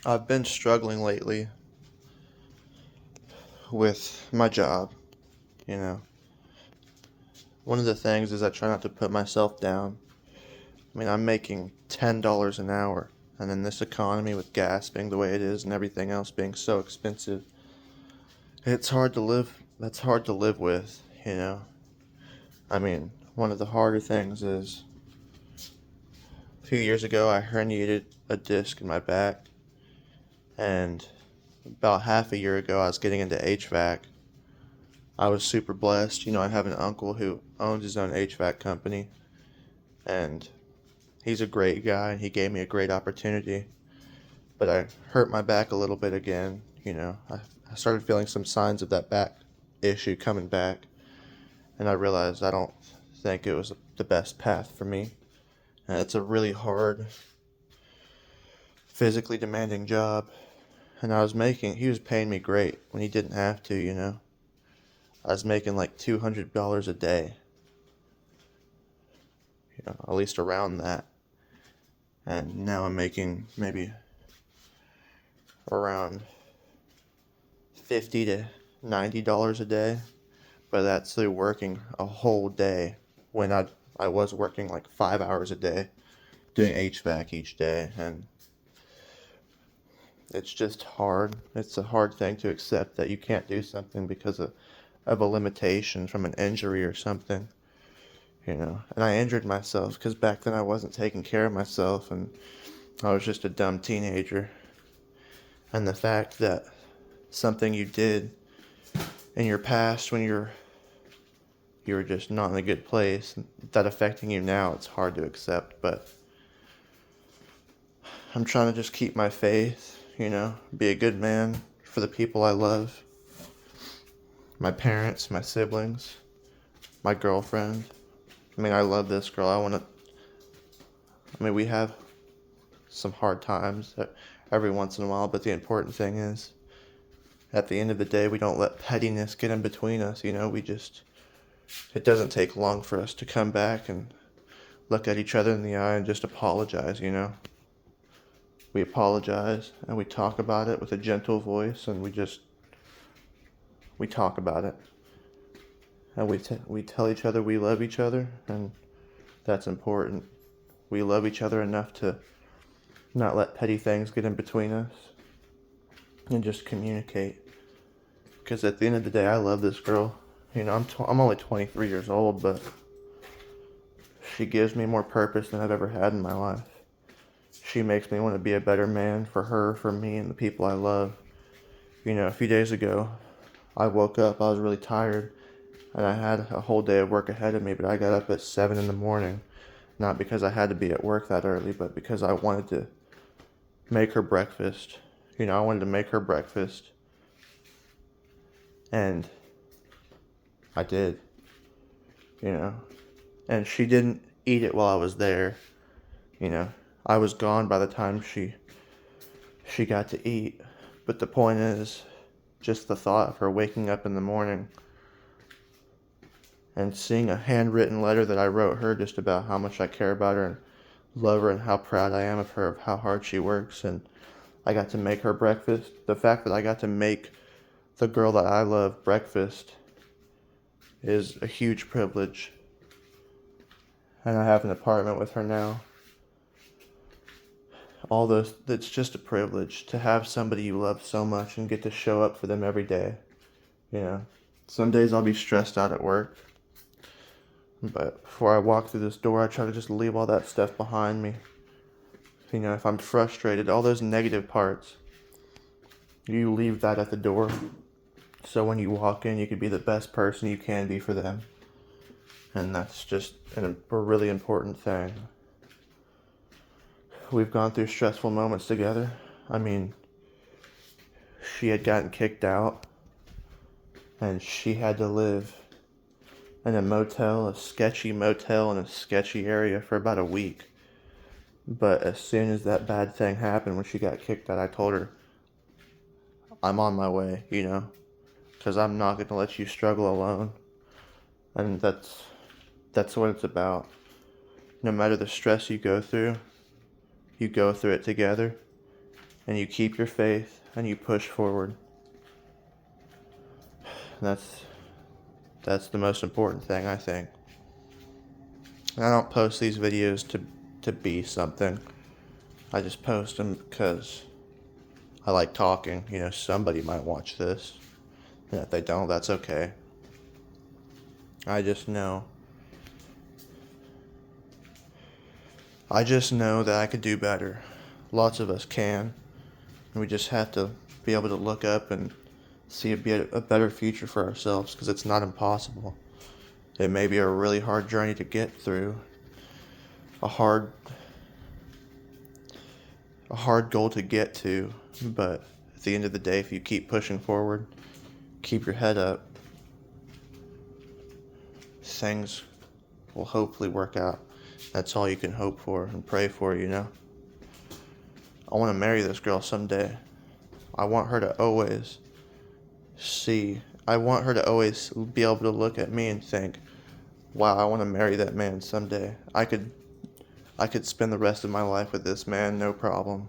I've been struggling lately with my job, you know. One of the things is I try not to put myself down. I mean, I'm making $10 an hour, and in this economy with gas being the way it is and everything else being so expensive, it's hard to live. That's hard to live with, you know. I mean, one of the harder things is a few years ago I herniated a disc in my back, and about half a year ago I was getting into HVAC. I was super blessed. I have an uncle who owns his own HVAC company, and he's a great guy, and he gave me a great opportunity. But I hurt my back a little bit again. I started feeling some signs of that back issue coming back, and I realized I don't think it was the best path for me. And it's a really hard, physically demanding job. And he was paying me great when he didn't have to. I was making like $200 a day, at least around that. And now I'm making maybe around $50 to $90 a day, but that's through working a whole day when I was working like 5 hours a day doing HVAC each day, and it's just hard. It's a hard thing to accept that you can't do something because of a limitation from an injury or something. And I injured myself because back then I wasn't taking care of myself, and I was just a dumb teenager. And the fact that something you did in your past when you were just not in a good place, that affecting you now, it's hard to accept. But I'm trying to just keep my faith, be a good man for the people I love, my parents, my siblings, my girlfriend. I mean, I love this girl. We have some hard times every once in a while, but the important thing is, at the end of the day, we don't let pettiness get in between us. It doesn't take long for us to come back and look at each other in the eye and just apologize. We apologize and we talk about it with a gentle voice, and we talk about it, and we tell each other we love each other, and that's important. We love each other enough to not let petty things get in between us and just communicate. Because at the end of the day, I love this girl. I'm only 23 years old, but she gives me more purpose than I've ever had in my life. She makes me want to be a better man for her, for me, and the people I love. A few days ago, I woke up, I was really tired, and I had a whole day of work ahead of me, but I got up at 7 in the morning. Not because I had to be at work that early, but because I wanted to make her breakfast. I wanted to make her breakfast, and I did. And she didn't eat it while I was there. I was gone by the time she got to eat. But the point is, just the thought of her waking up in the morning and seeing a handwritten letter that I wrote her just about how much I care about her and love her and how proud I am of her, of how hard she works, and I got to make her breakfast. The fact that I got to make the girl that I love breakfast is a huge privilege. And I have an apartment with her now. It's just a privilege to have somebody you love so much and get to show up for them every day. Some days I'll be stressed out at work, but before I walk through this door, I try to just leave all that stuff behind me. If I'm frustrated, all those negative parts, you leave that at the door. So when you walk in, you can be the best person you can be for them. And that's just a really important thing. We've gone through stressful moments together. I mean, she had gotten kicked out, and she had to live in a sketchy motel in a sketchy area for about a week. But as soon as that bad thing happened when she got kicked out, I told her, I'm on my way, because I'm not going to let you struggle alone. And that's what it's about. No matter the stress you go through it together, and you keep your faith and you push forward. That's the most important thing, I think. I don't post these videos to be something. I just post them because I like talking. You know, somebody might watch this. And if they don't, that's okay. I just know that I could do better. Lots of us can. And we just have to be able to look up and see a better future for ourselves, because it's not impossible. It may be a really hard journey to get through, a hard goal to get to, but at the end of the day, if you keep pushing forward, keep your head up, things will hopefully work out. That's all you can hope for and pray for, you know? I want to marry this girl someday. I want her to always be able to look at me and think, wow, I want to marry that man someday. I could spend the rest of my life with this man, no problem.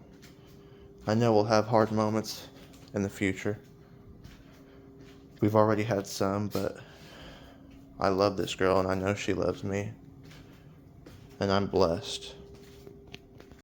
I know we'll have hard moments in the future. We've already had some, but I love this girl and I know she loves me. And I'm blessed.